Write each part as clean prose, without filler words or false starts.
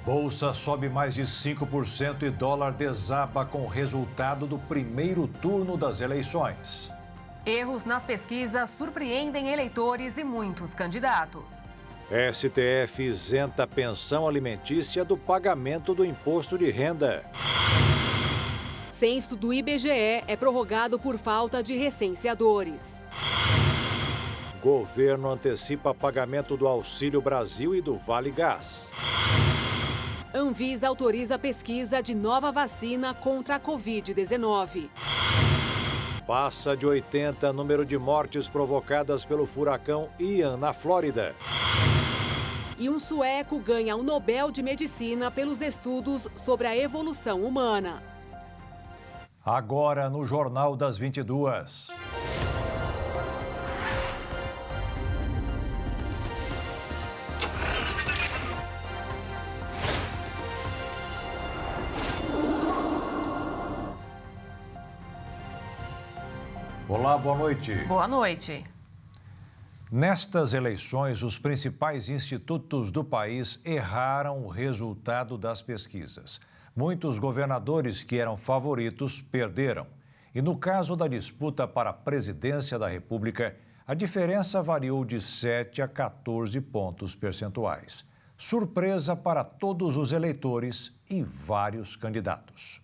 Bolsa sobe mais de 5% e dólar desaba com o resultado do primeiro turno das eleições. Erros nas pesquisas surpreendem eleitores e muitos candidatos. STF isenta a pensão alimentícia do pagamento do imposto de renda. Censo do IBGE é prorrogado por falta de recenseadores. Governo antecipa pagamento do Auxílio Brasil e do Vale Gás. Anvisa autoriza a pesquisa de nova vacina contra a Covid-19. Passa de 80 número de mortes provocadas pelo furacão Ian na Flórida. E um sueco ganha o Nobel de Medicina pelos estudos sobre a evolução humana. Agora no Jornal das 22. Olá, boa noite. Boa noite. Nestas eleições, os principais institutos do país erraram o resultado das pesquisas. Muitos governadores que eram favoritos perderam. E no caso da disputa para a presidência da República, a diferença variou de 7 a 14 pontos percentuais. Surpresa para todos os eleitores e vários candidatos.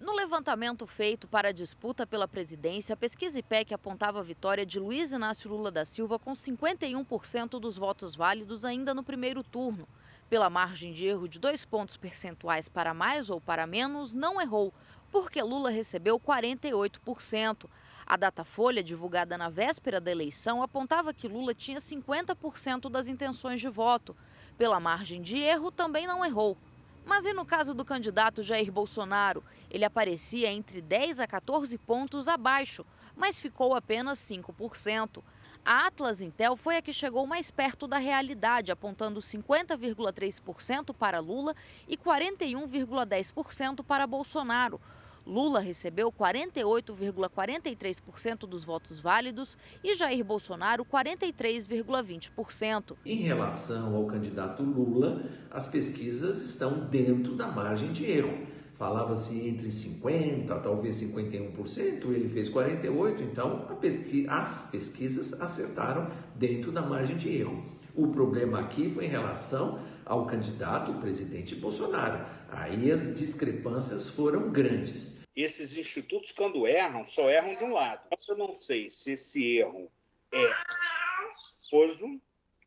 No levantamento feito para a disputa pela presidência, a pesquisa IPEC apontava a vitória de Luiz Inácio Lula da Silva com 51% dos votos válidos ainda no primeiro turno. Pela margem de erro de 2 pontos percentuais para mais ou para menos, não errou, porque Lula recebeu 48%. A Datafolha, divulgada na véspera da eleição, apontava que Lula tinha 50% das intenções de voto. Pela margem de erro, também não errou. Mas e no caso do candidato Jair Bolsonaro? Ele aparecia entre 10 a 14 pontos abaixo, mas ficou apenas 5%. A Atlas Intel foi a que chegou mais perto da realidade, apontando 50,3% para Lula e 41,10% para Bolsonaro. Lula recebeu 48,43% dos votos válidos e Jair Bolsonaro 43,20%. Em relação ao candidato Lula, as pesquisas estão dentro da margem de erro. Falava-se entre 50% a talvez 51%, ele fez 48%, então as pesquisas acertaram dentro da margem de erro. O problema aqui foi em relação ao candidato, o presidente Bolsonaro. Aí as discrepâncias foram grandes. Esses institutos, quando erram, só erram de um lado. Eu não sei se esse erro é culposo,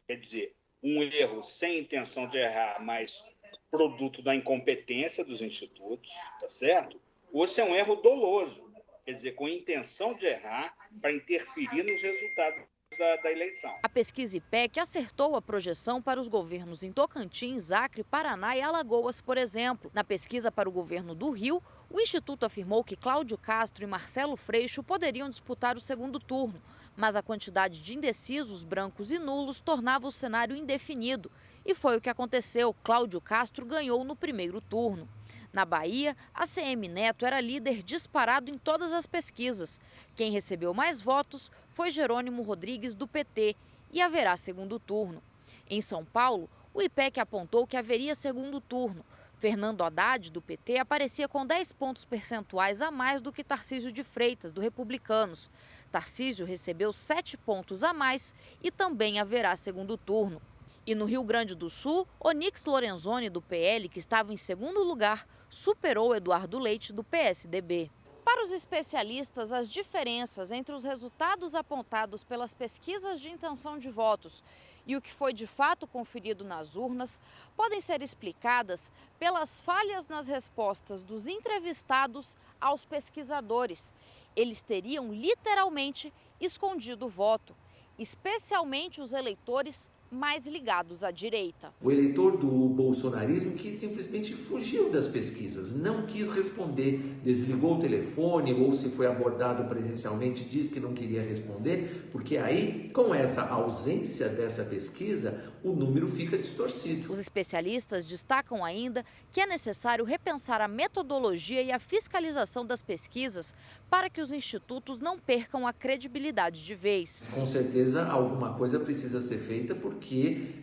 quer dizer, um erro sem intenção de errar, mas produto da incompetência dos institutos, tá certo? Ou se é um erro doloso, quer dizer, com intenção de errar para interferir nos resultados da eleição. A pesquisa IPEC acertou a projeção para os governos em Tocantins, Acre, Paraná e Alagoas, por exemplo. Na pesquisa para o governo do Rio, o Instituto afirmou que Cláudio Castro e Marcelo Freixo poderiam disputar o segundo turno, mas a quantidade de indecisos, brancos e nulos tornava o cenário indefinido. E foi o que aconteceu. Cláudio Castro ganhou no primeiro turno. Na Bahia, a CM Neto era líder disparado em todas as pesquisas. Quem recebeu mais votos foi Jerônimo Rodrigues, do PT, e haverá segundo turno. Em São Paulo, o IPEC apontou que haveria segundo turno. Fernando Haddad, do PT, aparecia com 10 pontos percentuais a mais do que Tarcísio de Freitas, do Republicanos. Tarcísio recebeu 7 pontos a mais e também haverá segundo turno. E no Rio Grande do Sul, Onyx Lorenzoni, do PL, que estava em segundo lugar, superou Eduardo Leite, do PSDB. Para os especialistas, as diferenças entre os resultados apontados pelas pesquisas de intenção de votos e o que foi de fato conferido nas urnas podem ser explicadas pelas falhas nas respostas dos entrevistados aos pesquisadores. Eles teriam literalmente escondido o voto, especialmente os eleitores mais ligados à direita. O eleitor do bolsonarismo que simplesmente fugiu das pesquisas, não quis responder, desligou o telefone ou se foi abordado presencialmente disse que não queria responder, porque aí, com essa ausência dessa pesquisa, o número fica distorcido. Os especialistas destacam ainda que é necessário repensar a metodologia e a fiscalização das pesquisas para que os institutos não percam a credibilidade de vez. Com certeza alguma coisa precisa ser feita porque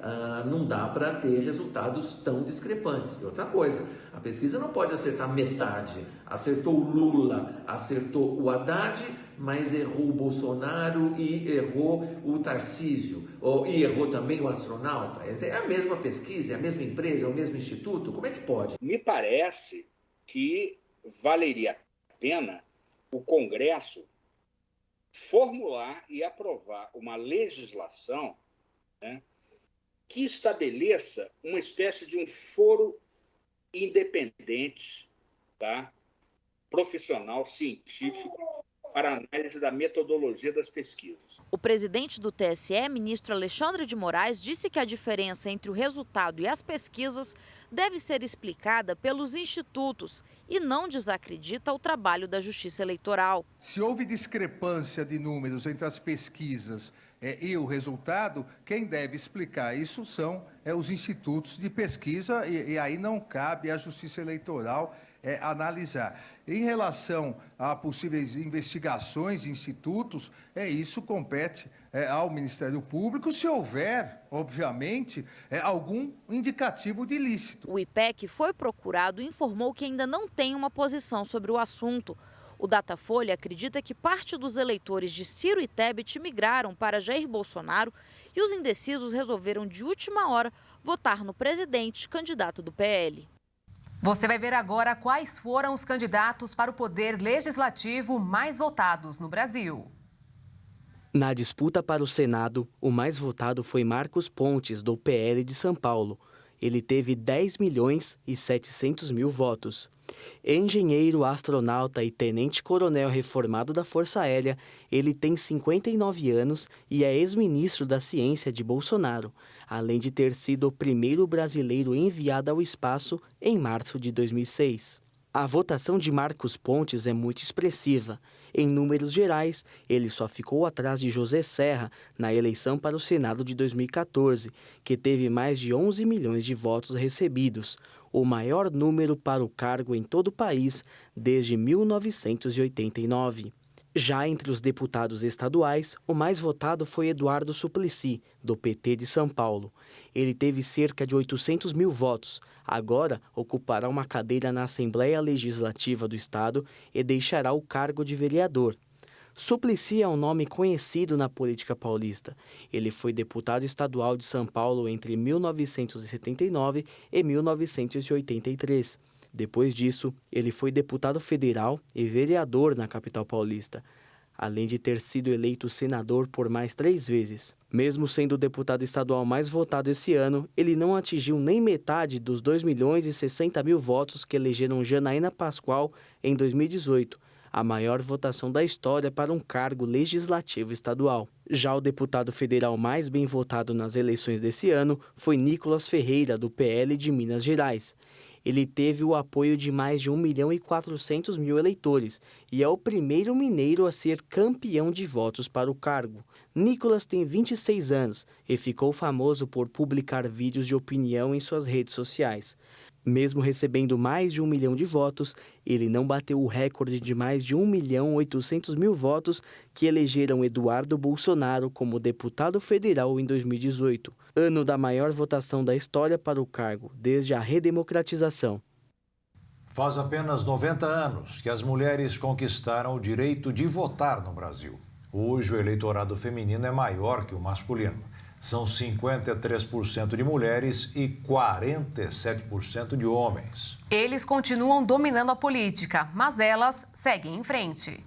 não dá para ter resultados tão discrepantes. E outra coisa, a pesquisa não pode acertar metade. Acertou o Lula, acertou o Haddad, mas errou o Bolsonaro e errou o Tarcísio, e errou também o astronauta. É a mesma pesquisa, é a mesma empresa, é o mesmo instituto? Como é que pode? Me parece que valeria a pena o Congresso formular e aprovar uma legislação, né, que estabeleça uma espécie de um foro independente, tá, profissional, científico, para análise da metodologia das pesquisas. O presidente do TSE, ministro Alexandre de Moraes, disse que a diferença entre o resultado e as pesquisas deve ser explicada pelos institutos e não desacredita o trabalho da Justiça Eleitoral. Se houve discrepância de números entre as pesquisas e o resultado, quem deve explicar isso são os institutos de pesquisa e aí não cabe à Justiça Eleitoral analisar. Em relação a possíveis investigações de institutos, isso compete ao Ministério Público, se houver, obviamente, algum indicativo de ilícito. O IPEC foi procurado e informou que ainda não tem uma posição sobre o assunto. O Datafolha acredita que parte dos eleitores de Ciro e Tebet migraram para Jair Bolsonaro e os indecisos resolveram de última hora votar no presidente candidato do PL. Você vai ver agora quais foram os candidatos para o poder legislativo mais votados no Brasil. Na disputa para o Senado, o mais votado foi Marcos Pontes, do PL de São Paulo. Ele teve 10.700.000 votos. Engenheiro, astronauta e tenente-coronel reformado da Força Aérea, ele tem 59 anos e é ex-ministro da Ciência de Bolsonaro, além de ter sido o primeiro brasileiro enviado ao espaço em março de 2006. A votação de Marcos Pontes é muito expressiva. Em números gerais, ele só ficou atrás de José Serra na eleição para o Senado de 2014, que teve mais de 11 milhões de votos recebidos, o maior número para o cargo em todo o país desde 1989. Já entre os deputados estaduais, o mais votado foi Eduardo Suplicy, do PT de São Paulo. Ele teve cerca de 800.000 votos. Agora ocupará uma cadeira na Assembleia Legislativa do Estado e deixará o cargo de vereador. Suplicy é um nome conhecido na política paulista. Ele foi deputado estadual de São Paulo entre 1979 e 1983. Depois disso, ele foi deputado federal e vereador na capital paulista, além de ter sido eleito senador por mais 3 vezes. Mesmo sendo o deputado estadual mais votado esse ano, ele não atingiu nem metade dos 2.060.000 votos que elegeram Janaína Pascoal em 2018, a maior votação da história para um cargo legislativo estadual. Já o deputado federal mais bem votado nas eleições desse ano foi Nicolas Ferreira, do PL de Minas Gerais. Ele teve o apoio de mais de 1.400.000 eleitores e é o primeiro mineiro a ser campeão de votos para o cargo. Nicolas tem 26 anos e ficou famoso por publicar vídeos de opinião em suas redes sociais. Mesmo recebendo mais de 1 milhão de votos, ele não bateu o recorde de mais de 1.800.000 votos que elegeram Eduardo Bolsonaro como deputado federal em 2018, ano da maior votação da história para o cargo, desde a redemocratização. Faz apenas 90 anos que as mulheres conquistaram o direito de votar no Brasil. Hoje, o eleitorado feminino é maior que o masculino. São 53% de mulheres e 47% de homens. Eles continuam dominando a política, mas elas seguem em frente.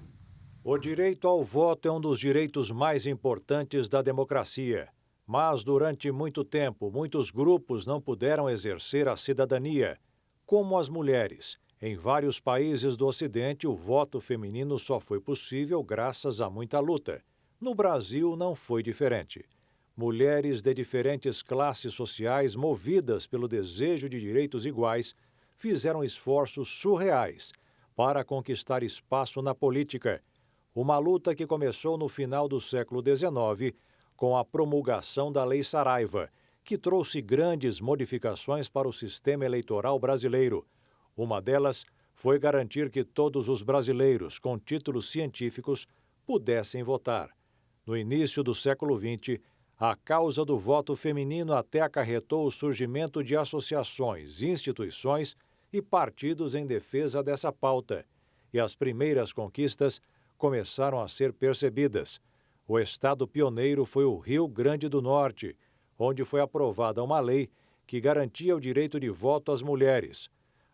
O direito ao voto é um dos direitos mais importantes da democracia. Mas, durante muito tempo, muitos grupos não puderam exercer a cidadania, como as mulheres. Em vários países do Ocidente, o voto feminino só foi possível graças a muita luta. No Brasil, não foi diferente. Mulheres de diferentes classes sociais, movidas pelo desejo de direitos iguais, fizeram esforços surreais para conquistar espaço na política. Uma luta que começou no final do século XIX, com a promulgação da Lei Saraiva, que trouxe grandes modificações para o sistema eleitoral brasileiro. Uma delas foi garantir que todos os brasileiros com títulos científicos pudessem votar. No início do século XX, a causa do voto feminino até acarretou o surgimento de associações, instituições e partidos em defesa dessa pauta. E as primeiras conquistas começaram a ser percebidas. O estado pioneiro foi o Rio Grande do Norte, onde foi aprovada uma lei que garantia o direito de voto às mulheres.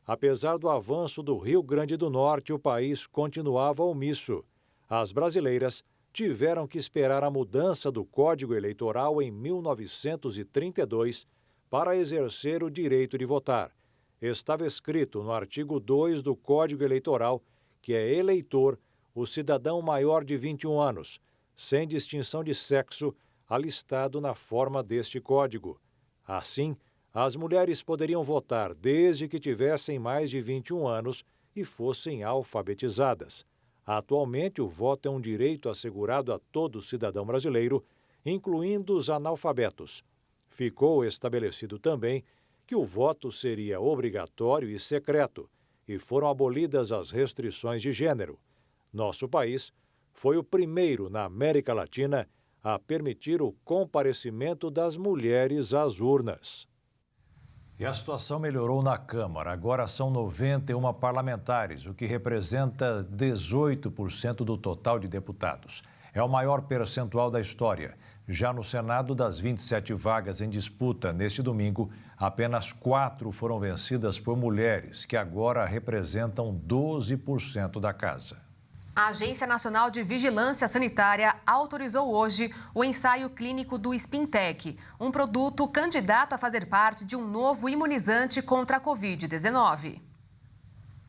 Apesar do avanço do Rio Grande do Norte, o país continuava omisso. As brasileiras tiveram que esperar a mudança do Código Eleitoral em 1932 para exercer o direito de votar. Estava escrito no artigo 2 do Código Eleitoral que é eleitor o cidadão maior de 21 anos, sem distinção de sexo, alistado na forma deste código. Assim, as mulheres poderiam votar desde que tivessem mais de 21 anos e fossem alfabetizadas. Atualmente, o voto é um direito assegurado a todo cidadão brasileiro, incluindo os analfabetos. Ficou estabelecido também que o voto seria obrigatório e secreto, e foram abolidas as restrições de gênero. Nosso país foi o primeiro na América Latina a permitir o comparecimento das mulheres às urnas. E a situação melhorou na Câmara. Agora são 91 parlamentares, o que representa 18% do total de deputados. É o maior percentual da história. Já no Senado, das 27 vagas em disputa neste domingo, apenas 4 foram vencidas por mulheres, que agora representam 12% da casa. A Agência Nacional de Vigilância Sanitária autorizou hoje o ensaio clínico do Spintec, um produto candidato a fazer parte de um novo imunizante contra a Covid-19.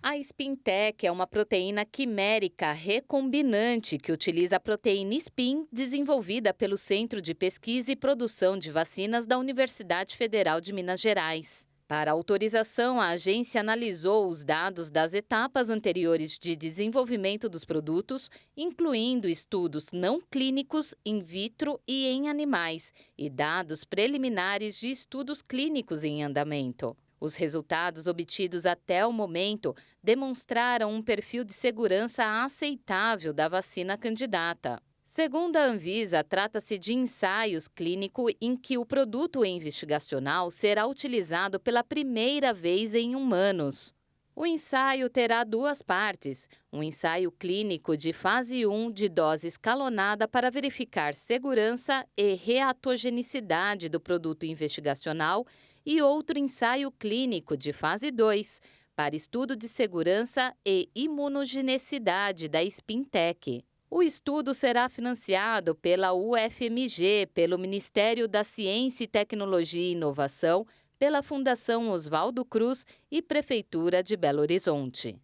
A Spintec é uma proteína quimérica recombinante que utiliza a proteína SPIN desenvolvida pelo Centro de Pesquisa e Produção de Vacinas da Universidade Federal de Minas Gerais. Para autorização, a agência analisou os dados das etapas anteriores de desenvolvimento dos produtos, incluindo estudos não clínicos in vitro e em animais, e dados preliminares de estudos clínicos em andamento. Os resultados obtidos até o momento demonstraram um perfil de segurança aceitável da vacina candidata. Segundo a Anvisa, trata-se de ensaios clínicos em que o produto investigacional será utilizado pela primeira vez em humanos. O ensaio terá 2 partes, um ensaio clínico de fase 1 de dose escalonada para verificar segurança e reatogenicidade do produto investigacional e outro ensaio clínico de fase 2 para estudo de segurança e imunogenicidade da Spintec. O estudo será financiado pela UFMG, pelo Ministério da Ciência e Tecnologia e Inovação, pela Fundação Oswaldo Cruz e Prefeitura de Belo Horizonte.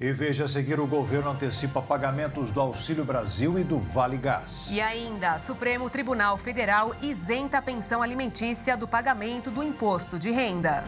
E veja a seguir, o governo antecipa pagamentos do Auxílio Brasil e do Vale Gás. E ainda, Supremo Tribunal Federal isenta a pensão alimentícia do pagamento do imposto de renda.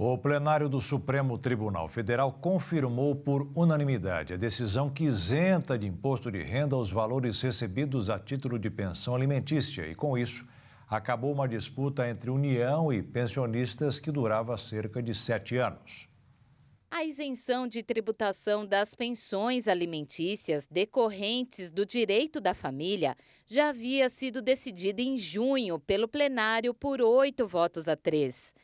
O plenário do Supremo Tribunal Federal confirmou por unanimidade a decisão que isenta de imposto de renda os valores recebidos a título de pensão alimentícia e, com isso, acabou uma disputa entre União e pensionistas que durava cerca de 7 anos. A isenção de tributação das pensões alimentícias decorrentes do direito da família já havia sido decidida em junho pelo plenário por 8 votos a 3.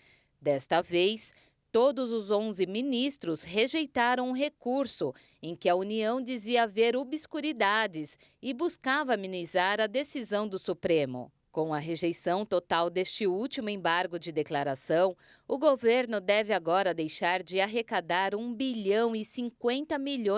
Desta vez, todos os 11 ministros rejeitaram um recurso em que a União dizia haver obscuridades e buscava amenizar a decisão do Supremo. Com a rejeição total deste último embargo de declaração, o governo deve agora deixar de arrecadar R$1,05 bilhão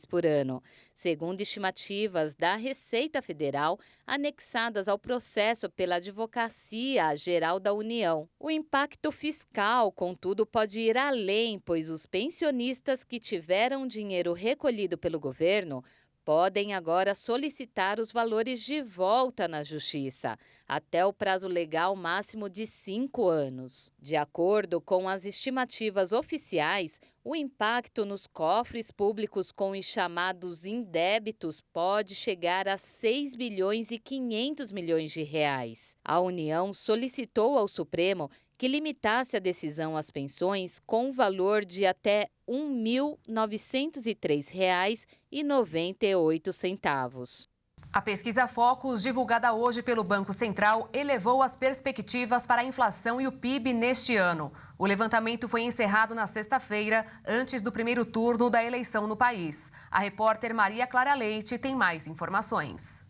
por ano, segundo estimativas da Receita Federal anexadas ao processo pela Advocacia Geral da União. O impacto fiscal, contudo, pode ir além, pois os pensionistas que tiveram dinheiro recolhido pelo governo podem agora solicitar os valores de volta na Justiça, até o prazo legal máximo de 5 anos. De acordo com as estimativas oficiais, O impacto nos cofres públicos com os chamados indébitos pode chegar a 6 bilhões e 500 milhões de reais. A União solicitou ao Supremo que limitasse a decisão às pensões com um valor de até R$ 1.903,98. A pesquisa Focus, divulgada hoje pelo Banco Central, elevou as perspectivas para a inflação e o PIB neste ano. O levantamento foi encerrado na sexta-feira, antes do primeiro turno da eleição no país. A repórter Maria Clara Leite tem mais informações.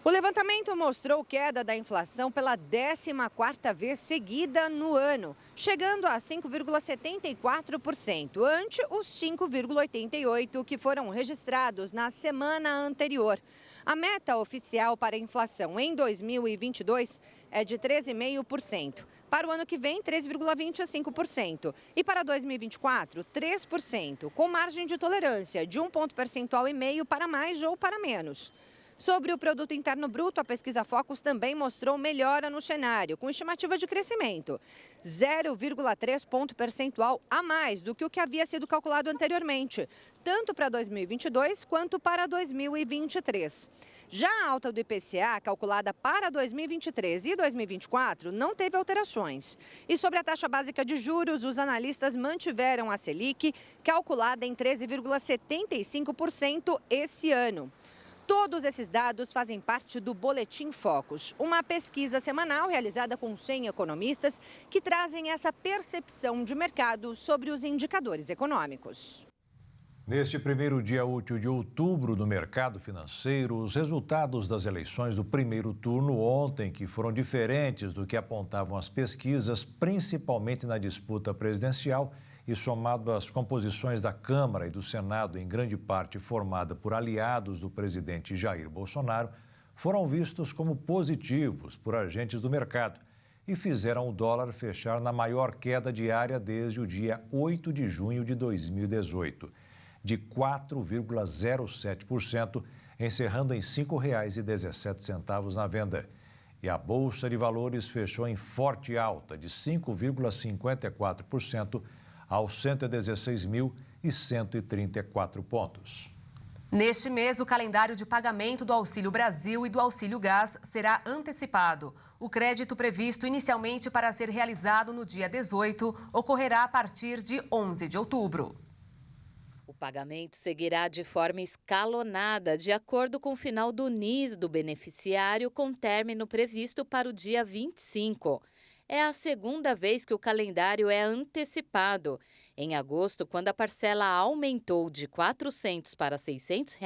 O levantamento mostrou queda da inflação pela 14ª vez seguida no ano, chegando a 5,74%, ante os 5,88% que foram registrados na semana anterior. A meta oficial para a inflação em 2022 é de 13,5%. Para o ano que vem, 3,25%. E para 2024, 3%, com margem de tolerância de 1 ponto percentual e meio para mais ou para menos. Sobre o Produto Interno Bruto, a pesquisa Focus também mostrou melhora no cenário, com estimativa de crescimento, 0,3 ponto percentual a mais do que o que havia sido calculado anteriormente, tanto para 2022 quanto para 2023. Já a alta do IPCA, calculada para 2023 e 2024, não teve alterações. E sobre a taxa básica de juros, os analistas mantiveram a Selic, calculada em 13,75% esse ano. Todos esses dados fazem parte do Boletim Focus, uma pesquisa semanal realizada com 100 economistas que trazem essa percepção de mercado sobre os indicadores econômicos. Neste primeiro dia útil de outubro no mercado financeiro, os resultados das eleições do primeiro turno ontem, que foram diferentes do que apontavam as pesquisas, principalmente na disputa presidencial, e somado às composições da Câmara e do Senado, em grande parte formada por aliados do presidente Jair Bolsonaro, foram vistos como positivos por agentes do mercado e fizeram o dólar fechar na maior queda diária desde o dia 8 de junho de 2018, de 4,07%, encerrando em R$ 5,17 na venda. E a Bolsa de Valores fechou em forte alta de 5,54%, aos 116.134 pontos. Neste mês, o calendário de pagamento do Auxílio Brasil e do Auxílio Gás será antecipado. O crédito previsto inicialmente para ser realizado no dia 18 ocorrerá a partir de 11 de outubro. O pagamento seguirá de forma escalonada, de acordo com o final do NIS do beneficiário, com término previsto para o dia 25. É a segunda vez que o calendário é antecipado. Em agosto, quando a parcela aumentou de R$ 400 para R$ 600,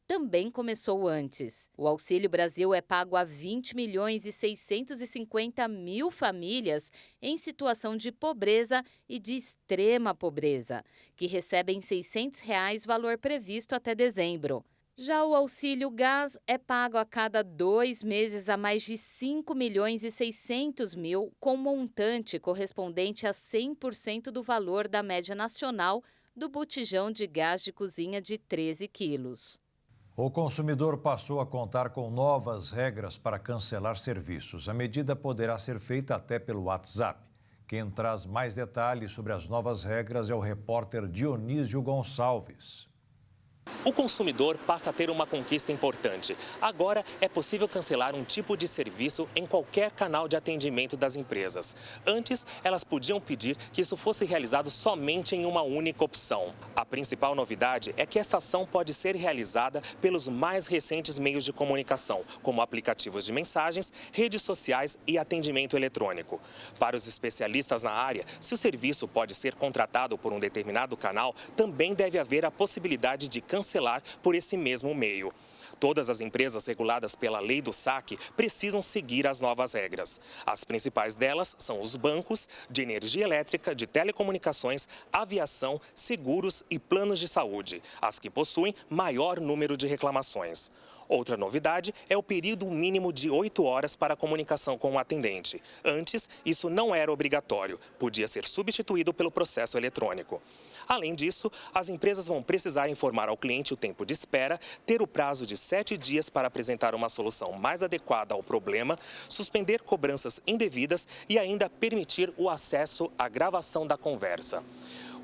também começou antes. O Auxílio Brasil é pago a 20.650.000 famílias em situação de pobreza e de extrema pobreza, que recebem R$ 600 valor previsto até dezembro. Já o Auxílio Gás é pago a cada 2 meses a mais de 5.600.000, com montante correspondente a 100% do valor da média nacional do botijão de gás de cozinha de 13 quilos. O consumidor passou a contar com novas regras para cancelar serviços. A medida poderá ser feita até pelo WhatsApp. Quem traz mais detalhes sobre as novas regras é o repórter Dionísio Gonçalves. O consumidor passa a ter uma conquista importante. Agora é possível cancelar um tipo de serviço em qualquer canal de atendimento das empresas. Antes, elas podiam pedir que isso fosse realizado somente em uma única opção. A principal novidade é que esta ação pode ser realizada pelos mais recentes meios de comunicação, como aplicativos de mensagens, redes sociais e atendimento eletrônico. Para os especialistas na área, se o serviço pode ser contratado por um determinado canal, também deve haver a possibilidade de cancelar por esse mesmo meio. Todas as empresas reguladas pela Lei do Saque precisam seguir as novas regras. As principais delas são os bancos, de energia elétrica, de telecomunicações, aviação, seguros e planos de saúde, as que possuem maior número de reclamações. Outra novidade é o período mínimo de 8 horas para a comunicação com o atendente. Antes, isso não era obrigatório, podia ser substituído pelo processo eletrônico. Além disso, as empresas vão precisar informar ao cliente o tempo de espera, ter o prazo de 7 dias para apresentar uma solução mais adequada ao problema, suspender cobranças indevidas e ainda permitir o acesso à gravação da conversa.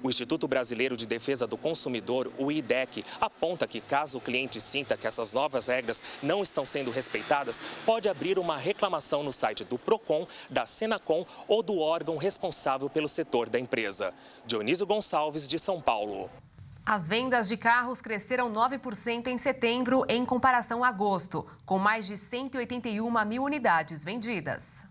O Instituto Brasileiro de Defesa do Consumidor, o IDEC, aponta que caso o cliente sinta que essas novas regras não estão sendo respeitadas, pode abrir uma reclamação no site do PROCON, da Senacom ou do órgão responsável pelo setor da empresa. Dionísio Gonçalves, de São Paulo. As vendas de carros cresceram 9% em setembro em comparação a agosto, com mais de 181 mil unidades vendidas.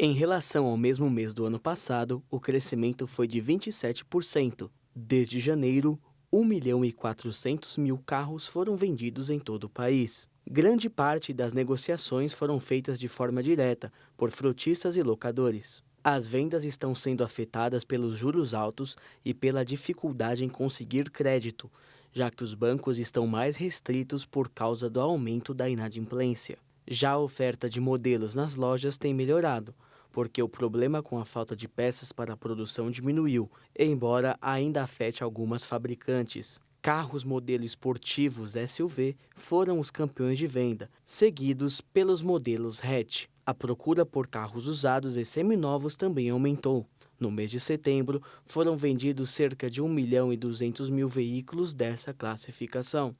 Em relação ao mesmo mês do ano passado, o crescimento foi de 27%. Desde janeiro, 1.400.000 carros foram vendidos em todo o país. Grande parte das negociações foram feitas de forma direta, por frotistas e locadores. As vendas estão sendo afetadas pelos juros altos e pela dificuldade em conseguir crédito, já que os bancos estão mais restritos por causa do aumento da inadimplência. Já a oferta de modelos nas lojas tem melhorado, porque o problema com a falta de peças para a produção diminuiu, embora ainda afete algumas fabricantes. Carros modelo esportivos SUV foram os campeões de venda, seguidos pelos modelos hatch. A procura por carros usados e seminovos também aumentou. No mês de setembro, foram vendidos cerca de 1.200.000 veículos dessa classificação.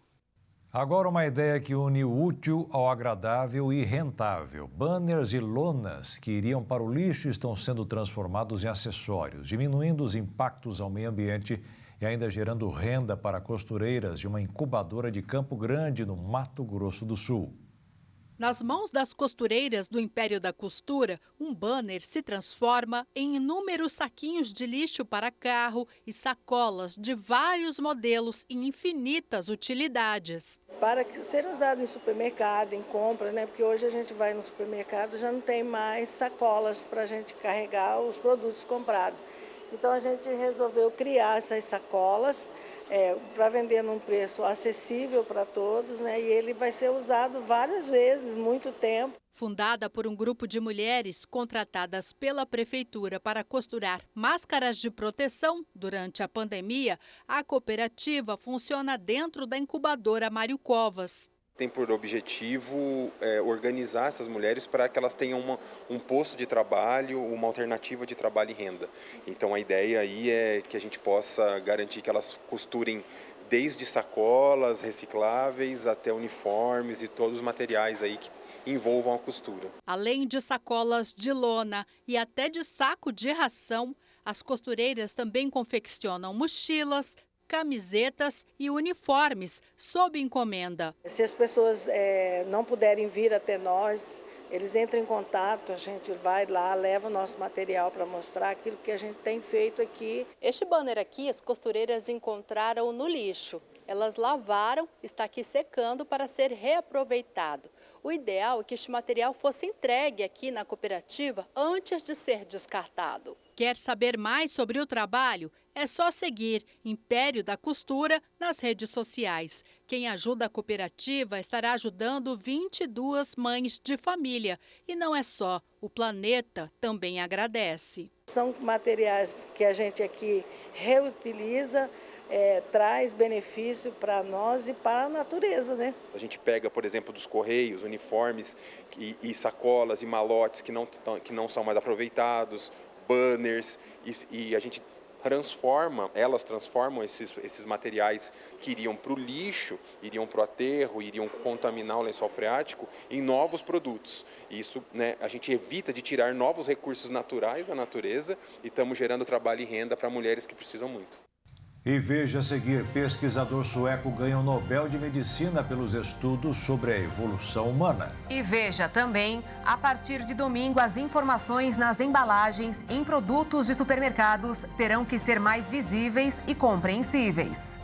Agora uma ideia que une o útil ao agradável e rentável. Banners e lonas que iriam para o lixo estão sendo transformados em acessórios, diminuindo os impactos ao meio ambiente e ainda gerando renda para costureiras de uma incubadora de Campo Grande, no Mato Grosso do Sul. Nas mãos das costureiras do Império da Costura, um banner se transforma em inúmeros saquinhos de lixo para carro e sacolas de vários modelos e infinitas utilidades. Para ser usado em supermercado, em compra, né? Porque hoje a gente vai no supermercado já não tem mais sacolas para a gente carregar os produtos comprados. Então a gente resolveu criar essas sacolas para vender num preço acessível para todos, né? E ele vai ser usado várias vezes, muito tempo. Fundada por um grupo de mulheres contratadas pela prefeitura para costurar máscaras de proteção durante a pandemia, a cooperativa funciona dentro da incubadora Mário Covas. Tem por objetivo organizar essas mulheres para que elas tenham um posto de trabalho, uma alternativa de trabalho e renda. Então a ideia aí é que a gente possa garantir que elas costurem desde sacolas recicláveis até uniformes e todos os materiais aí que envolvam a costura. Além de sacolas de lona e até de saco de ração, as costureiras também confeccionam mochilas, camisetas e uniformes sob encomenda. Se as pessoas não puderem vir até nós, eles entram em contato, a gente vai lá, leva o nosso material para mostrar aquilo que a gente tem feito aqui. Este banner aqui as costureiras encontraram no lixo. Elas lavaram, está aqui secando para ser reaproveitado. O ideal é que este material fosse entregue aqui na cooperativa antes de ser descartado. Quer saber mais sobre o trabalho? É só seguir Império da Costura nas redes sociais. Quem ajuda a cooperativa estará ajudando 22 mães de família. E não é só, o planeta também agradece. São materiais que a gente aqui reutiliza, traz benefício para nós e para a natureza, né? A gente pega, por exemplo, dos correios, uniformes e sacolas e malotes que não são mais aproveitados, banners, e a gente elas transformam esses materiais que iriam para o lixo, iriam para o aterro, iriam contaminar o lençol freático em novos produtos. Isso, né, a gente evita de tirar novos recursos naturais da natureza e estamos gerando trabalho e renda para mulheres que precisam muito. E veja a seguir, pesquisador sueco ganha o Nobel de Medicina pelos estudos sobre a evolução humana. E veja também, a partir de domingo, as informações nas embalagens em produtos de supermercados terão que ser mais visíveis e compreensíveis.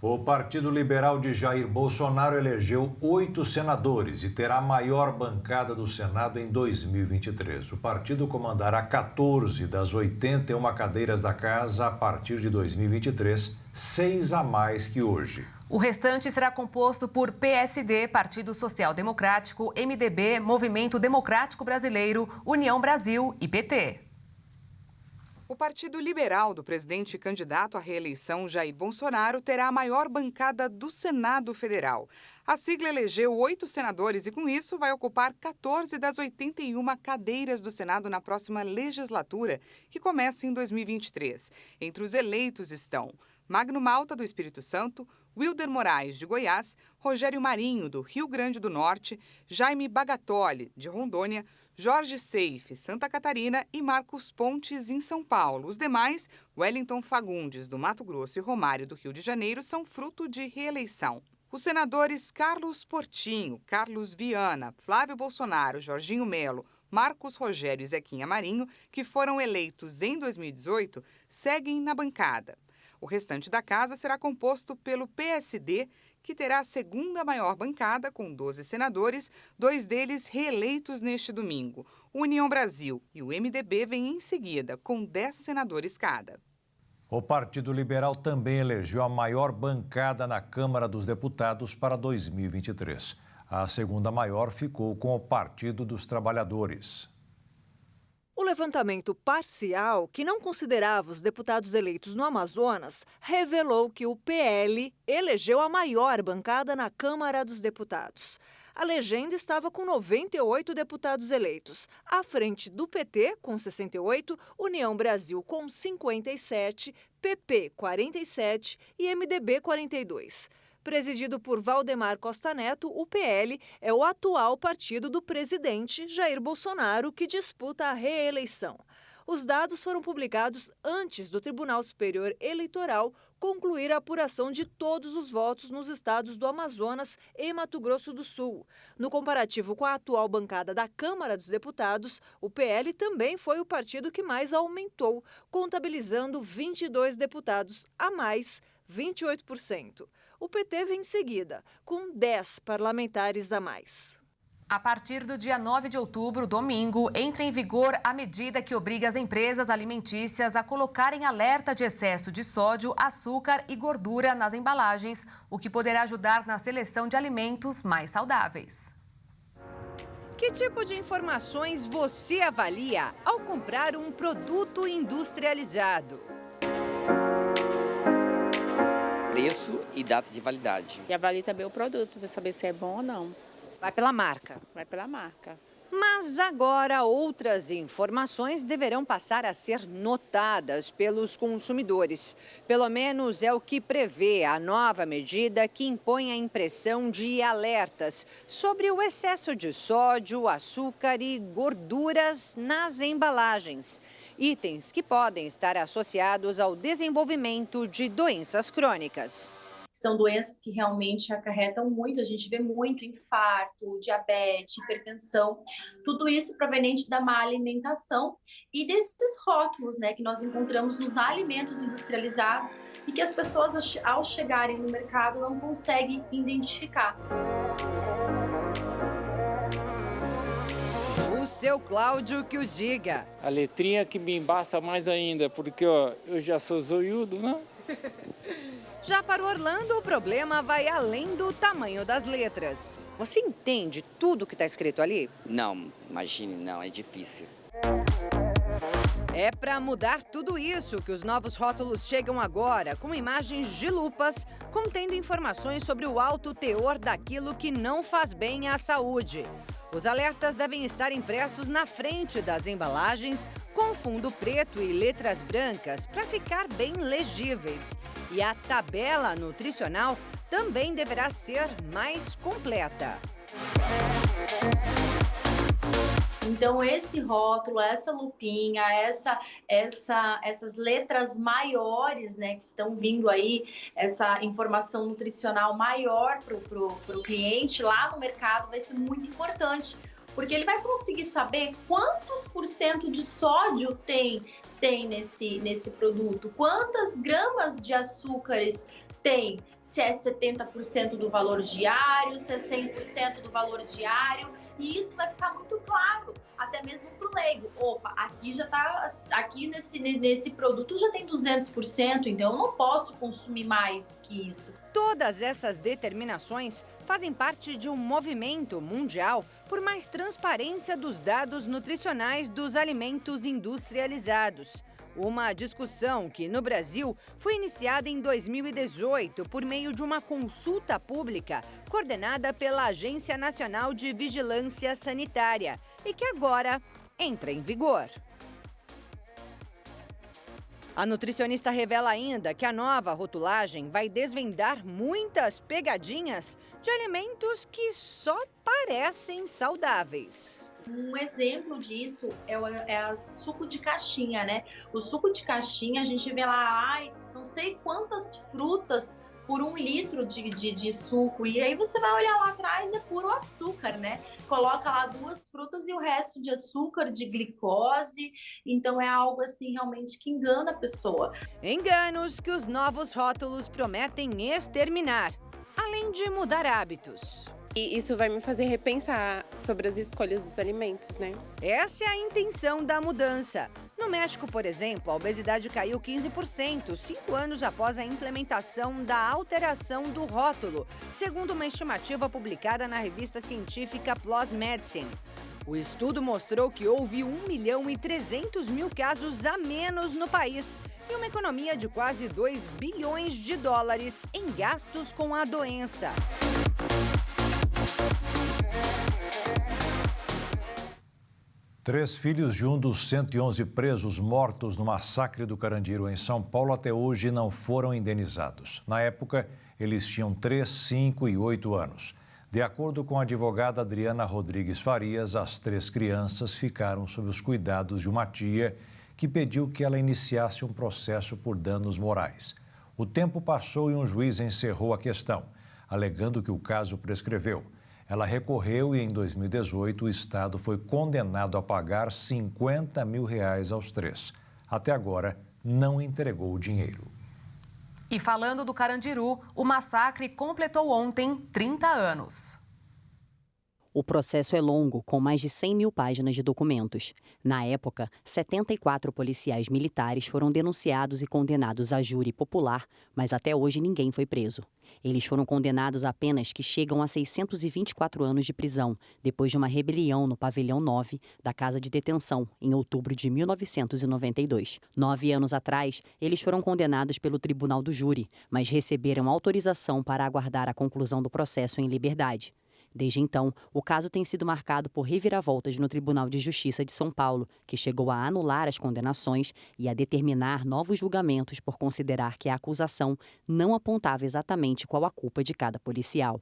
O Partido Liberal de Jair Bolsonaro elegeu 8 senadores e terá a maior bancada do Senado em 2023. O partido comandará 14 das 81 cadeiras da casa a partir de 2023, 6 a mais que hoje. O restante será composto por PSD, Partido Social Democrático, MDB, Movimento Democrático Brasileiro, União Brasil e PT. O Partido Liberal do presidente e candidato à reeleição Jair Bolsonaro terá a maior bancada do Senado Federal. A sigla elegeu 8 senadores e, com isso, vai ocupar 14 das 81 cadeiras do Senado na próxima legislatura, que começa em 2023. Entre os eleitos estão Magno Malta, do Espírito Santo, Wilder Moraes, de Goiás, Rogério Marinho, do Rio Grande do Norte, Jaime Bagatoli, de Rondônia, Jorge Seife, Santa Catarina e Marcos Pontes, em São Paulo. Os demais, Wellington Fagundes, do Mato Grosso e Romário, do Rio de Janeiro, são fruto de reeleição. Os senadores Carlos Portinho, Carlos Viana, Flávio Bolsonaro, Jorginho Melo, Marcos Rogério e Zequinha Marinho, que foram eleitos em 2018, seguem na bancada. O restante da casa será composto pelo PSD, que terá a segunda maior bancada, com 12 senadores, 2 deles reeleitos neste domingo. O União Brasil e o MDB vêm em seguida, com 10 senadores cada. O Partido Liberal também elegeu a maior bancada na Câmara dos Deputados para 2023. A segunda maior ficou com o Partido dos Trabalhadores. O levantamento parcial, que não considerava os deputados eleitos no Amazonas, revelou que o PL elegeu a maior bancada na Câmara dos Deputados. A legenda estava com 98 deputados eleitos, à frente do PT, com 68, União Brasil, com 57, PP, 47 e MDB, 42. Presidido por Valdemar Costa Neto, o PL é o atual partido do presidente Jair Bolsonaro, que disputa a reeleição. Os dados foram publicados antes do Tribunal Superior Eleitoral concluir a apuração de todos os votos nos estados do Amazonas e Mato Grosso do Sul. No comparativo com a atual bancada da Câmara dos Deputados, o PL também foi o partido que mais aumentou, contabilizando 22 deputados a mais, 28%. O PT vem em seguida, com 10 parlamentares a mais. A partir do dia 9 de outubro, domingo, entra em vigor a medida que obriga as empresas alimentícias a colocarem alerta de excesso de sódio, açúcar e gordura nas embalagens, o que poderá ajudar na seleção de alimentos mais saudáveis. Que tipo de informações você avalia ao comprar um produto industrializado? Preço e data de validade. E avalie também o produto, para saber se é bom ou não. Vai pela marca. Vai pela marca. Mas agora outras informações deverão passar a ser notadas pelos consumidores. Pelo menos é o que prevê a nova medida que impõe a impressão de alertas sobre o excesso de sódio, açúcar e gorduras nas embalagens. Itens que podem estar associados ao desenvolvimento de doenças crônicas. São doenças que realmente acarretam muito, a gente vê muito infarto, diabetes, hipertensão, tudo isso proveniente da má alimentação e desses rótulos, né, que nós encontramos nos alimentos industrializados e que as pessoas, ao chegarem no mercado, não conseguem identificar. O seu Cláudio que o diga. A letrinha que me embaça mais ainda, porque ó, eu já sou zoiudo, né? Já para o Orlando, o problema vai além do tamanho das letras. Você entende tudo que está escrito ali? Não, imagine, não, é difícil. É para mudar tudo isso que os novos rótulos chegam agora, com imagens de lupas, contendo informações sobre o alto teor daquilo que não faz bem à saúde. Os alertas devem estar impressos na frente das embalagens, com fundo preto e letras brancas, para ficar bem legíveis. E a tabela nutricional também deverá ser mais completa. Então, esse rótulo, essa lupinha, essas letras maiores, né, que estão vindo aí, essa informação nutricional maior para o cliente lá no mercado vai ser muito importante, porque ele vai conseguir saber quantos % de sódio tem nesse produto, quantas gramas de açúcares tem, se é 70% do valor diário, se é 100% do valor diário, e isso vai ficar muito claro, até mesmo para o leigo. Opa, aqui já tá, aqui nesse produto já tem 200%, então eu não posso consumir mais que isso. Todas essas determinações fazem parte de um movimento mundial por mais transparência dos dados nutricionais dos alimentos industrializados. Uma discussão que, no Brasil, foi iniciada em 2018 por meio de uma consulta pública coordenada pela Agência Nacional de Vigilância Sanitária e que agora entra em vigor. A nutricionista revela ainda que a nova rotulagem vai desvendar muitas pegadinhas de alimentos que só parecem saudáveis. Um exemplo disso é o suco de caixinha, né? O suco de caixinha, a gente vê lá, não sei quantas frutas por 1 litro de suco. E aí você vai olhar lá atrás, é puro açúcar, né? Coloca lá 2 frutas e o resto de açúcar, de glicose. Então é algo assim realmente que engana a pessoa. Enganos que os novos rótulos prometem exterminar, além de mudar hábitos. E isso vai me fazer repensar sobre as escolhas dos alimentos, né? Essa é a intenção da mudança. No México, por exemplo, a obesidade caiu 15%, 5 anos após a implementação da alteração do rótulo, segundo uma estimativa publicada na revista científica PLOS Medicine. O estudo mostrou que houve 1.300.000 casos a menos no país e uma economia de quase 2 bilhões de dólares em gastos com a doença. Três filhos de um dos 111 presos mortos no massacre do Carandiru, em São Paulo, até hoje não foram indenizados. Na época, eles tinham 3, 5 e 8 anos. De acordo com a advogada Adriana Rodrigues Farias, as 3 crianças ficaram sob os cuidados de uma tia que pediu que ela iniciasse um processo por danos morais. O tempo passou e um juiz encerrou a questão, alegando que o caso prescreveu. Ela recorreu e, em 2018, o Estado foi condenado a pagar R$50 mil aos 3. Até agora, não entregou o dinheiro. E falando do Carandiru, o massacre completou ontem 30 anos. O processo é longo, com mais de 100 mil páginas de documentos. Na época, 74 policiais militares foram denunciados e condenados a júri popular, mas até hoje ninguém foi preso. Eles foram condenados a penas que chegam a 624 anos de prisão, depois de uma rebelião no Pavilhão 9 da Casa de Detenção, em outubro de 1992. 9 anos atrás, eles foram condenados pelo Tribunal do Júri, mas receberam autorização para aguardar a conclusão do processo em liberdade. Desde então, o caso tem sido marcado por reviravoltas no Tribunal de Justiça de São Paulo, que chegou a anular as condenações e a determinar novos julgamentos por considerar que a acusação não apontava exatamente qual a culpa de cada policial.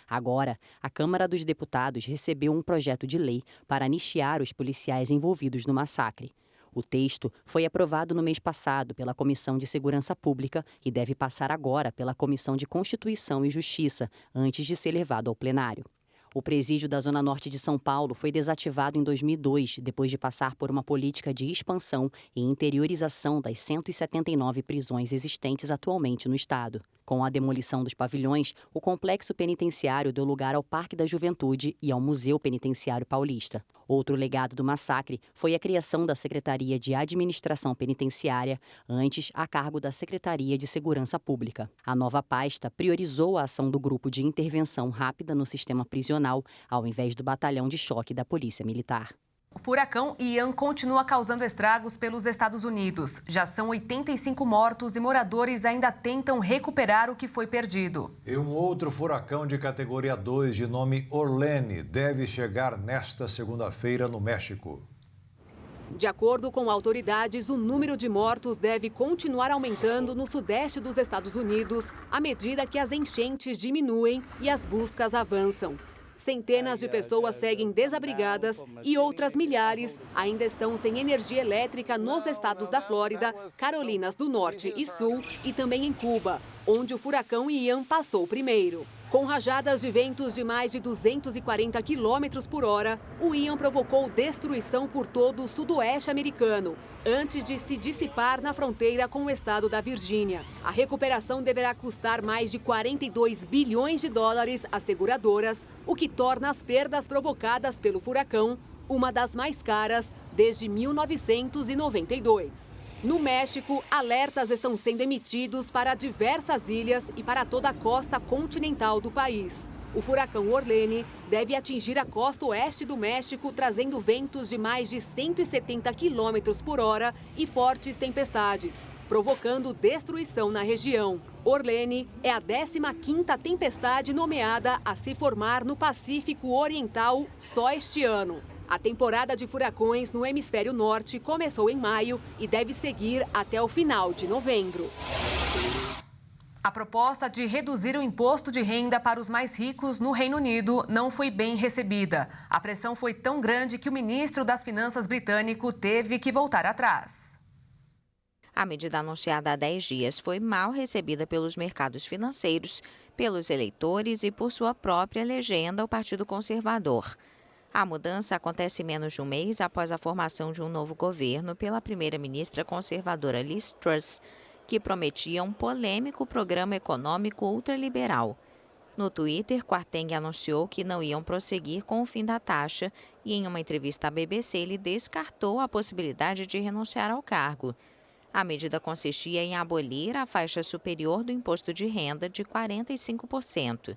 Agora, a Câmara dos Deputados recebeu um projeto de lei para anistiar os policiais envolvidos no massacre. O texto foi aprovado no mês passado pela Comissão de Segurança Pública e deve passar agora pela Comissão de Constituição e Justiça, antes de ser levado ao plenário. O presídio da Zona Norte de São Paulo foi desativado em 2002, depois de passar por uma política de expansão e interiorização das 179 prisões existentes atualmente no estado. Com a demolição dos pavilhões, o complexo penitenciário deu lugar ao Parque da Juventude e ao Museu Penitenciário Paulista. Outro legado do massacre foi a criação da Secretaria de Administração Penitenciária, antes a cargo da Secretaria de Segurança Pública. A nova pasta priorizou a ação do Grupo de Intervenção Rápida no Sistema Prisional, ao invés do Batalhão de Choque da Polícia Militar. O furacão Ian continua causando estragos pelos Estados Unidos. Já são 85 mortos e moradores ainda tentam recuperar o que foi perdido. E um outro furacão de categoria 2, de nome Orlene, deve chegar nesta segunda-feira no México. De acordo com autoridades, o número de mortos deve continuar aumentando no sudeste dos Estados Unidos à medida que as enchentes diminuem e as buscas avançam. Centenas de pessoas seguem desabrigadas e outras milhares ainda estão sem energia elétrica nos estados da Flórida, Carolinas do Norte e Sul e também em Cuba, onde o furacão Ian passou primeiro. Com rajadas de ventos de mais de 240 km por hora, o Ian provocou destruição por todo o sudoeste americano, antes de se dissipar na fronteira com o estado da Virgínia. A recuperação deverá custar mais de 42 bilhões de dólares às seguradoras, o que torna as perdas provocadas pelo furacão uma das mais caras desde 1992. No México, alertas estão sendo emitidos para diversas ilhas e para toda a costa continental do país. O furacão Orlene deve atingir a costa oeste do México, trazendo ventos de mais de 170 km por hora e fortes tempestades, provocando destruição na região. Orlene é a 15ª tempestade nomeada a se formar no Pacífico Oriental só este ano. A temporada de furacões no hemisfério norte começou em maio e deve seguir até o final de novembro. A proposta de reduzir o imposto de renda para os mais ricos no Reino Unido não foi bem recebida. A pressão foi tão grande que o ministro das Finanças britânico teve que voltar atrás. A medida anunciada há 10 dias foi mal recebida pelos mercados financeiros, pelos eleitores e por sua própria legenda, o Partido Conservador. A mudança acontece menos de um mês após a formação de um novo governo pela primeira-ministra conservadora Liz Truss, que prometia um polêmico programa econômico ultraliberal. No Twitter, Kwarteng anunciou que não iam prosseguir com o fim da taxa e, em uma entrevista à BBC, ele descartou a possibilidade de renunciar ao cargo. A medida consistia em abolir a faixa superior do imposto de renda de 45%.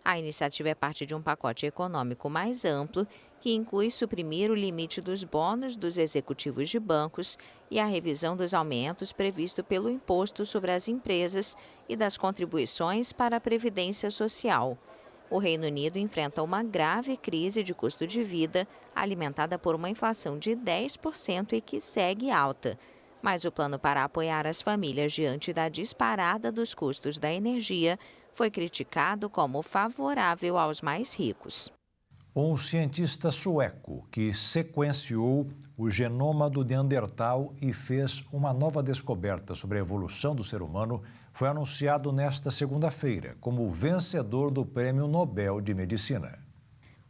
A iniciativa é parte de um pacote econômico mais amplo que inclui suprimir o limite dos bônus dos executivos de bancos e a revisão dos aumentos previsto pelo Imposto sobre as Empresas e das contribuições para a Previdência Social. O Reino Unido enfrenta uma grave crise de custo de vida, alimentada por uma inflação de 10% e que segue alta. Mas o plano para apoiar as famílias diante da disparada dos custos da energia foi criticado como favorável aos mais ricos. Um cientista sueco que sequenciou o genoma do Neandertal e fez uma nova descoberta sobre a evolução do ser humano foi anunciado nesta segunda-feira como vencedor do Prêmio Nobel de Medicina.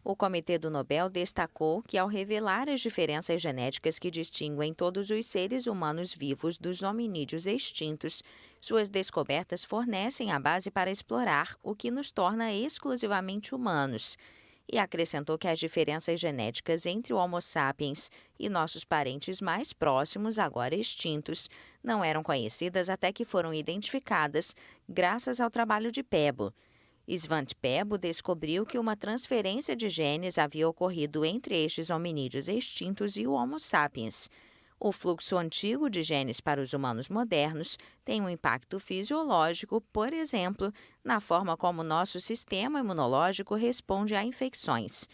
O Comitê do Nobel destacou que, ao revelar as diferenças genéticas que distinguem todos os seres humanos vivos dos hominídeos extintos, suas descobertas fornecem a base para explorar o que nos torna exclusivamente humanos. E acrescentou que as diferenças genéticas entre o Homo sapiens e nossos parentes mais próximos, agora extintos, não eram conhecidas até que foram identificadas graças ao trabalho de Pebo. Svante Pebo descobriu que uma transferência de genes havia ocorrido entre estes hominídeos extintos e o Homo sapiens. O fluxo antigo de genes para os humanos modernos tem um impacto fisiológico, por exemplo, na forma como nosso sistema imunológico responde a infecções.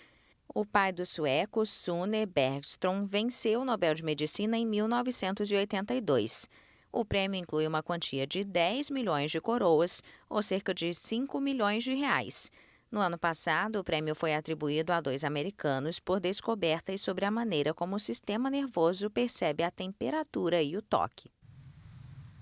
O pai do sueco, Sune Bergström, venceu o Nobel de Medicina em 1982. O prêmio inclui uma quantia de 10 milhões de coroas, ou cerca de 5 milhões de reais. No ano passado, o prêmio foi atribuído a 2 americanos por descobertas sobre a maneira como o sistema nervoso percebe a temperatura e o toque.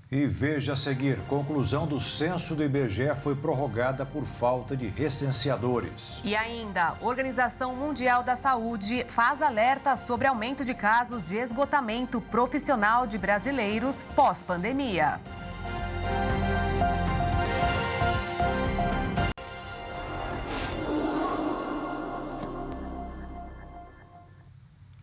E veja a seguir, conclusão do censo do IBGE foi prorrogada por falta de recenseadores. E ainda, a Organização Mundial da Saúde faz alerta sobre aumento de casos de esgotamento profissional de brasileiros pós-pandemia.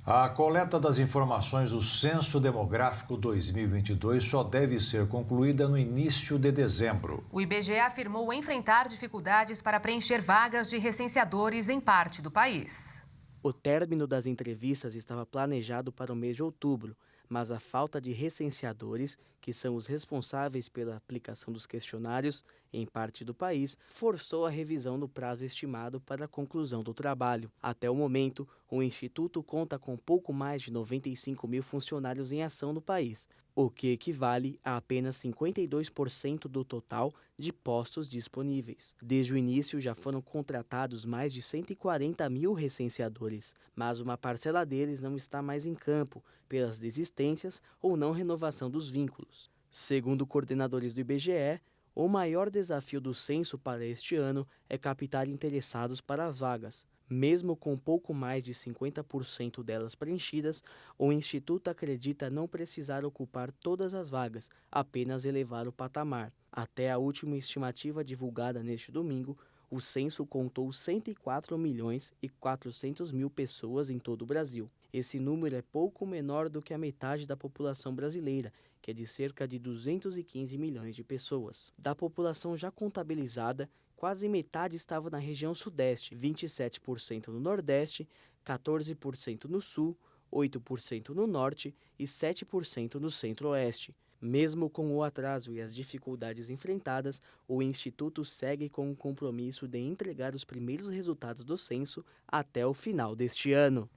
A coleta das informações do Censo Demográfico 2022 só deve ser concluída no início de dezembro. O IBGE afirmou enfrentar dificuldades para preencher vagas de recenseadores em parte do país. O término das entrevistas estava planejado para o mês de outubro, mas a falta de recenseadores, que são os responsáveis pela aplicação dos questionários em parte do país, forçou a revisão do prazo estimado para a conclusão do trabalho. Até o momento, o Instituto conta com pouco mais de 95 mil funcionários em ação no país, o que equivale a apenas 52% do total de postos disponíveis. Desde o início, já foram contratados mais de 140 mil recenseadores, mas uma parcela deles não está mais em campo, pelas desistências ou não renovação dos vínculos. Segundo coordenadores do IBGE, o maior desafio do censo para este ano é captar interessados para as vagas. Mesmo com pouco mais de 50% delas preenchidas, o Instituto acredita não precisar ocupar todas as vagas, apenas elevar o patamar. Até a última estimativa divulgada neste domingo, o censo contou 104 milhões e 400 mil pessoas em todo o Brasil. Esse número é pouco menor do que a metade da população brasileira, que é de cerca de 215 milhões de pessoas. Da população já contabilizada, quase metade estavam na região sudeste, 27% no nordeste, 14% no sul, 8% no norte e 7% no centro-oeste. Mesmo com o atraso e as dificuldades enfrentadas, o Instituto segue com o compromisso de entregar os primeiros resultados do censo até o final deste ano.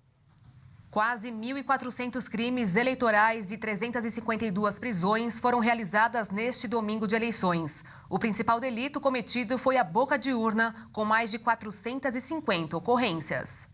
Quase 1.400 crimes eleitorais e 352 prisões foram realizadas neste domingo de eleições. O principal delito cometido foi a boca de urna, com mais de 450 ocorrências.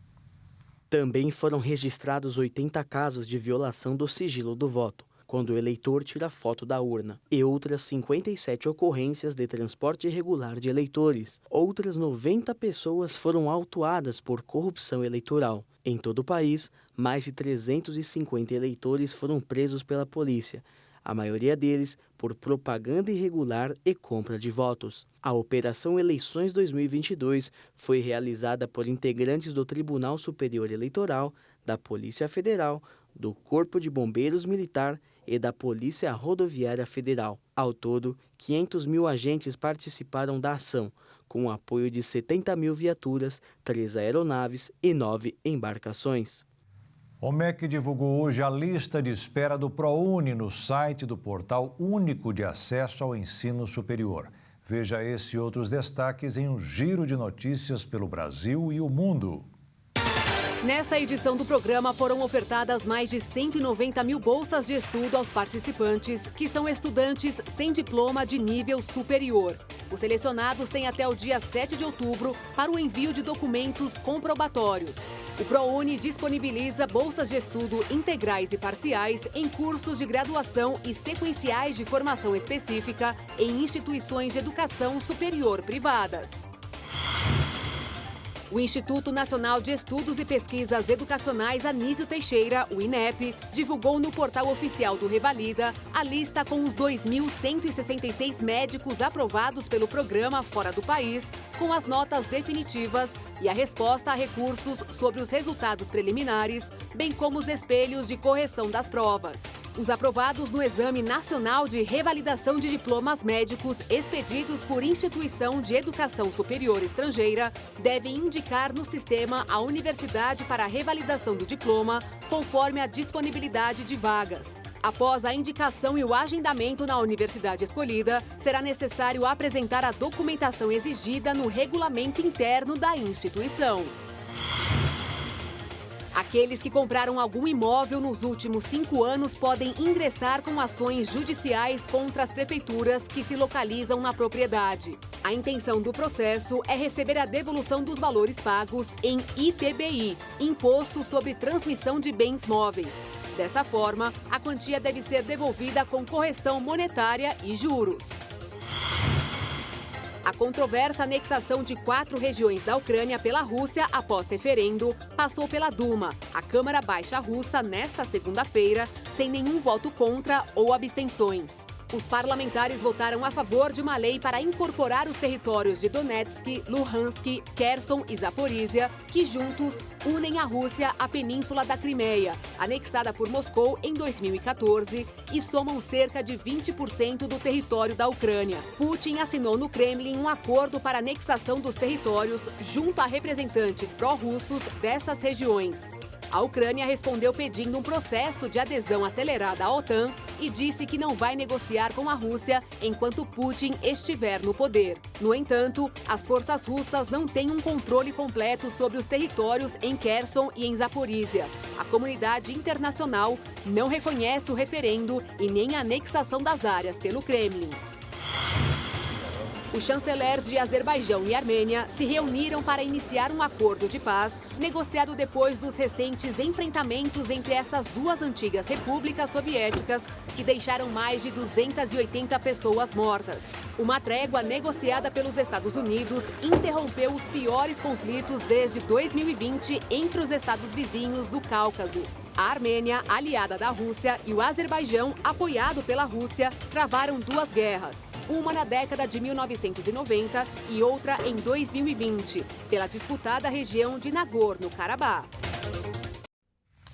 Também foram registrados 80 casos de violação do sigilo do voto, quando o eleitor tira foto da urna, e outras 57 ocorrências de transporte irregular de eleitores. Outras 90 pessoas foram autuadas por corrupção eleitoral. Em todo o país, mais de 350 eleitores foram presos pela polícia, a maioria deles por propaganda irregular e compra de votos. A Operação Eleições 2022 foi realizada por integrantes do Tribunal Superior Eleitoral, da Polícia Federal, do Corpo de Bombeiros Militar e da Polícia Rodoviária Federal. Ao todo, 500 mil agentes participaram da ação, com o apoio de 70 mil viaturas, 3 aeronaves e 9 embarcações. O MEC divulgou hoje a lista de espera do ProUni no site do Portal Único de Acesso ao Ensino Superior. Veja esse e outros destaques em um giro de notícias pelo Brasil e o mundo. Nesta edição do programa foram ofertadas mais de 190 mil bolsas de estudo aos participantes, que são estudantes sem diploma de nível superior. Os selecionados têm até o dia 7 de outubro para o envio de documentos comprobatórios. O ProUni disponibiliza bolsas de estudo integrais e parciais em cursos de graduação e sequenciais de formação específica em instituições de educação superior privadas. O Instituto Nacional de Estudos e Pesquisas Educacionais Anísio Teixeira, o INEP, divulgou no portal oficial do Revalida a lista com os 2.166 médicos aprovados pelo programa fora do país, com as notas definitivas e a resposta a recursos sobre os resultados preliminares, bem como os espelhos de correção das provas. Os aprovados no Exame Nacional de Revalidação de Diplomas Médicos expedidos por instituição de educação superior estrangeira devem indicar no sistema a universidade para a revalidação do diploma, conforme a disponibilidade de vagas. Após a indicação e o agendamento na universidade escolhida, será necessário apresentar a documentação exigida no regulamento interno da instituição. Aqueles que compraram algum imóvel nos últimos 5 anos podem ingressar com ações judiciais contra as prefeituras que se localizam na propriedade. A intenção do processo é receber a devolução dos valores pagos em ITBI, Imposto sobre Transmissão de Bens Móveis. Dessa forma, a quantia deve ser devolvida com correção monetária e juros. A controversa anexação de 4 regiões da Ucrânia pela Rússia após referendo passou pela Duma, a Câmara Baixa russa, nesta segunda-feira, sem nenhum voto contra ou abstenções. Os parlamentares votaram a favor de uma lei para incorporar os territórios de Donetsk, Luhansk, Kherson e Zaporísia, que juntos unem a Rússia à Península da Crimeia, anexada por Moscou em 2014, e somam cerca de 20% do território da Ucrânia. Putin assinou no Kremlin um acordo para anexação dos territórios junto a representantes pró-russos dessas regiões. A Ucrânia respondeu pedindo um processo de adesão acelerada à OTAN e disse que não vai negociar com a Rússia enquanto Putin estiver no poder. No entanto, as forças russas não têm um controle completo sobre os territórios em Kherson e em Zaporísia. A comunidade internacional não reconhece o referendo e nem a anexação das áreas pelo Kremlin. Os chanceleres de Azerbaijão e Armênia se reuniram para iniciar um acordo de paz, negociado depois dos recentes enfrentamentos entre essas duas antigas repúblicas soviéticas, que deixaram mais de 280 pessoas mortas. Uma trégua negociada pelos Estados Unidos interrompeu os piores conflitos desde 2020 entre os estados vizinhos do Cáucaso. A Armênia, aliada da Rússia, e o Azerbaijão, apoiado pela Rússia, travaram 2 guerras. Uma na década de 1990 e outra em 2020, pela disputada região de Nagorno-Karabakh.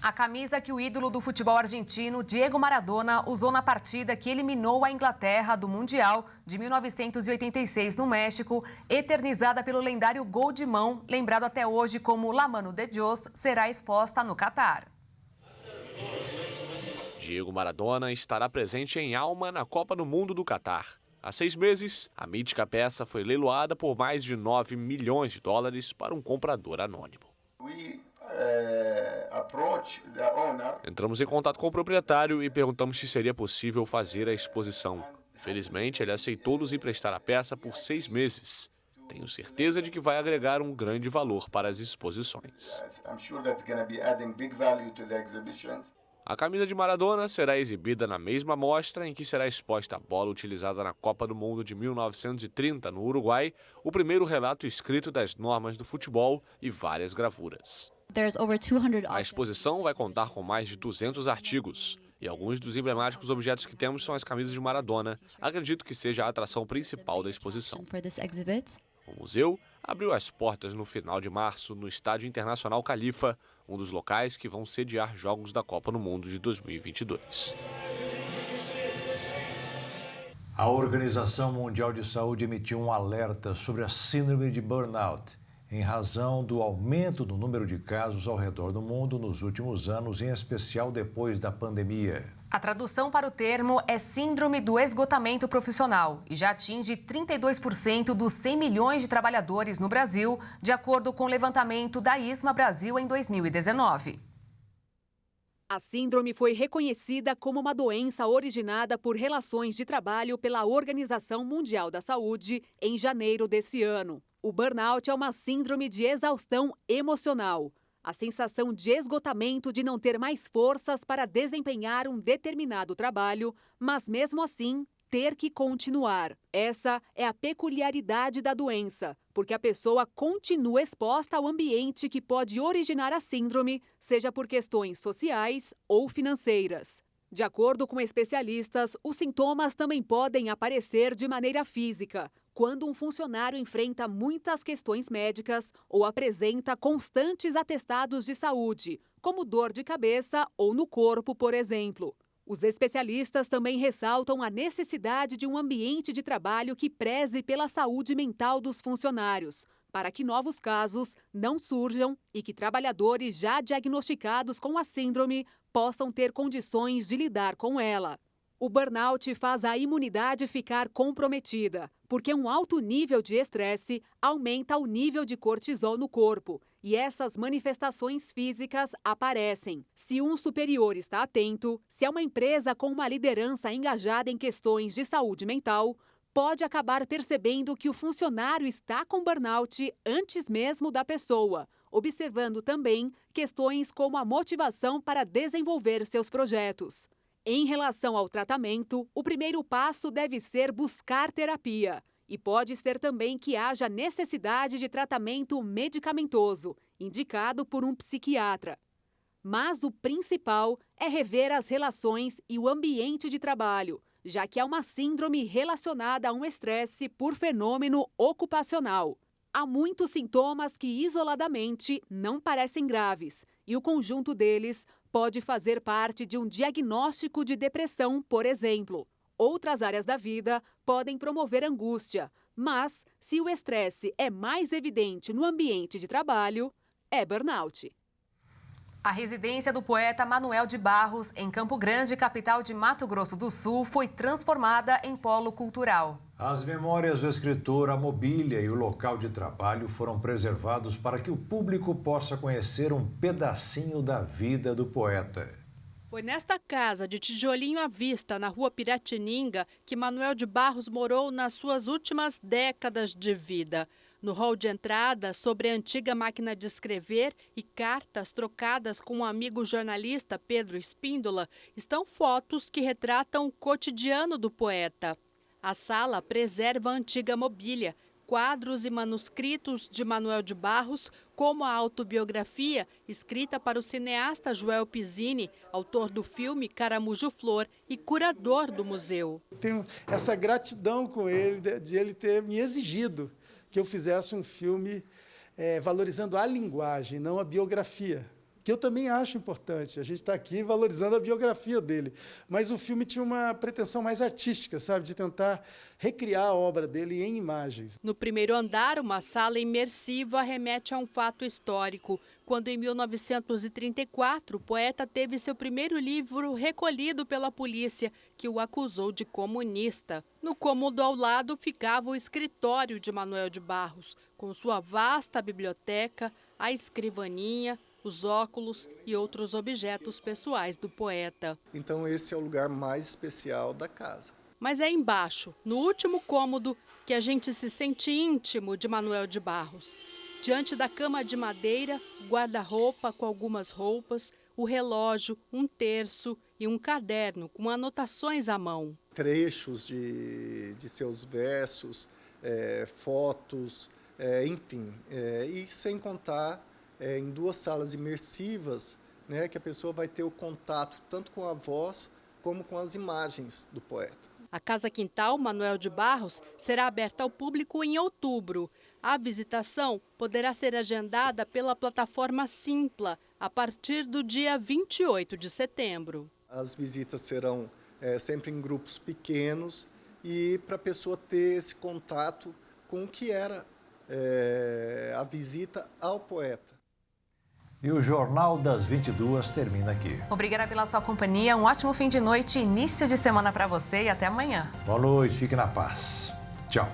A camisa que o ídolo do futebol argentino, Diego Maradona, usou na partida que eliminou a Inglaterra do Mundial de 1986 no México, eternizada pelo lendário gol de mão, lembrado até hoje como La Mano de Dios, será exposta no Catar. Diego Maradona estará presente em Alma na Copa do Mundo do Catar. Há 6 meses, a mítica peça foi leiloada por mais de 9 milhões de dólares para um comprador anônimo. Entramos em contato com o proprietário e perguntamos se seria possível fazer a exposição. Felizmente, ele aceitou nos emprestar a peça por 6 meses. Tenho certeza de que vai agregar um grande valor para as exposições. A camisa de Maradona será exibida na mesma mostra em que será exposta a bola utilizada na Copa do Mundo de 1930 no Uruguai, o primeiro relato escrito das normas do futebol e várias gravuras. A exposição vai contar com mais de 200 artigos. E alguns dos emblemáticos objetos que temos são as camisas de Maradona. Acredito que seja a atração principal da exposição. O museu abriu as portas no final de março no Estádio Internacional Califa, um dos locais que vão sediar Jogos da Copa do Mundo de 2022. A Organização Mundial de Saúde emitiu um alerta sobre a síndrome de burnout, em razão do aumento do número de casos ao redor do mundo nos últimos anos, em especial depois da pandemia. A tradução para o termo é síndrome do esgotamento profissional e já atinge 32% dos 100 milhões de trabalhadores no Brasil, de acordo com o levantamento da ISMA Brasil em 2019. A síndrome foi reconhecida como uma doença originada por relações de trabalho pela Organização Mundial da Saúde em janeiro desse ano. O burnout é uma síndrome de exaustão emocional. A sensação de esgotamento de não ter mais forças para desempenhar um determinado trabalho, mas mesmo assim ter que continuar. Essa é a peculiaridade da doença, porque a pessoa continua exposta ao ambiente que pode originar a síndrome, seja por questões sociais ou financeiras. De acordo com especialistas, os sintomas também podem aparecer de maneira física, quando um funcionário enfrenta muitas questões médicas ou apresenta constantes atestados de saúde, como dor de cabeça ou no corpo, por exemplo. Os especialistas também ressaltam a necessidade de um ambiente de trabalho que preze pela saúde mental dos funcionários, para que novos casos não surjam e que trabalhadores já diagnosticados com a síndrome possam ter condições de lidar com ela. O burnout faz a imunidade ficar comprometida, porque um alto nível de estresse aumenta o nível de cortisol no corpo e essas manifestações físicas aparecem. Se um superior está atento, se é uma empresa com uma liderança engajada em questões de saúde mental, pode acabar percebendo que o funcionário está com burnout antes mesmo da pessoa, observando também questões como a motivação para desenvolver seus projetos. Em relação ao tratamento, o primeiro passo deve ser buscar terapia. E pode ser também que haja necessidade de tratamento medicamentoso, indicado por um psiquiatra. Mas o principal é rever as relações e o ambiente de trabalho, já que é uma síndrome relacionada a um estresse por fenômeno ocupacional. Há muitos sintomas que isoladamente não parecem graves, e o conjunto deles pode fazer parte de um diagnóstico de depressão, por exemplo. Outras áreas da vida podem promover angústia, mas se o estresse é mais evidente no ambiente de trabalho, é burnout. A residência do poeta Manuel de Barros, em Campo Grande, capital de Mato Grosso do Sul, foi transformada em polo cultural. As memórias do escritor, a mobília e o local de trabalho foram preservados para que o público possa conhecer um pedacinho da vida do poeta. Foi nesta casa de tijolinho à vista, na rua Piratininga, que Manuel de Barros morou nas suas últimas décadas de vida. No hall de entrada, sobre a antiga máquina de escrever e cartas trocadas com o amigo jornalista Pedro Espíndola, estão fotos que retratam o cotidiano do poeta. A sala preserva a antiga mobília, quadros e manuscritos de Manuel de Barros, como a autobiografia escrita para o cineasta Joel Pizzini, autor do filme Caramujo Flor e curador do museu. Tenho essa gratidão com ele, de ele ter me exigido que eu fizesse um filme valorizando a linguagem, não a biografia, que eu também acho importante. A gente está aqui valorizando a biografia dele. Mas o filme tinha uma pretensão mais artística, sabe? De tentar recriar a obra dele em imagens. No primeiro andar, uma sala imersiva remete a um fato histórico. Quando, em 1934, o poeta teve seu primeiro livro recolhido pela polícia, que o acusou de comunista. No cômodo ao lado ficava o escritório de Manuel de Barros, com sua vasta biblioteca, a escrivaninha, os óculos e outros objetos pessoais do poeta. Então esse é o lugar mais especial da casa. Mas é embaixo, no último cômodo, que a gente se sente íntimo de Manuel de Barros. Diante da cama de madeira, o guarda-roupa com algumas roupas, o relógio, um terço e um caderno com anotações à mão. Trechos de seus versos, fotos, enfim. E sem contar em 2 salas imersivas, né, que a pessoa vai ter o contato tanto com a voz como com as imagens do poeta. A Casa Quintal Manuel de Barros será aberta ao público em outubro. A visitação poderá ser agendada pela plataforma Simpla a partir do dia 28 de setembro. As visitas serão sempre em grupos pequenos e para a pessoa ter esse contato com o que era a visita ao poeta. E o Jornal das 22 termina aqui. Obrigada pela sua companhia, um ótimo fim de noite, início de semana para você e até amanhã. Boa noite, fique na paz. Tchau.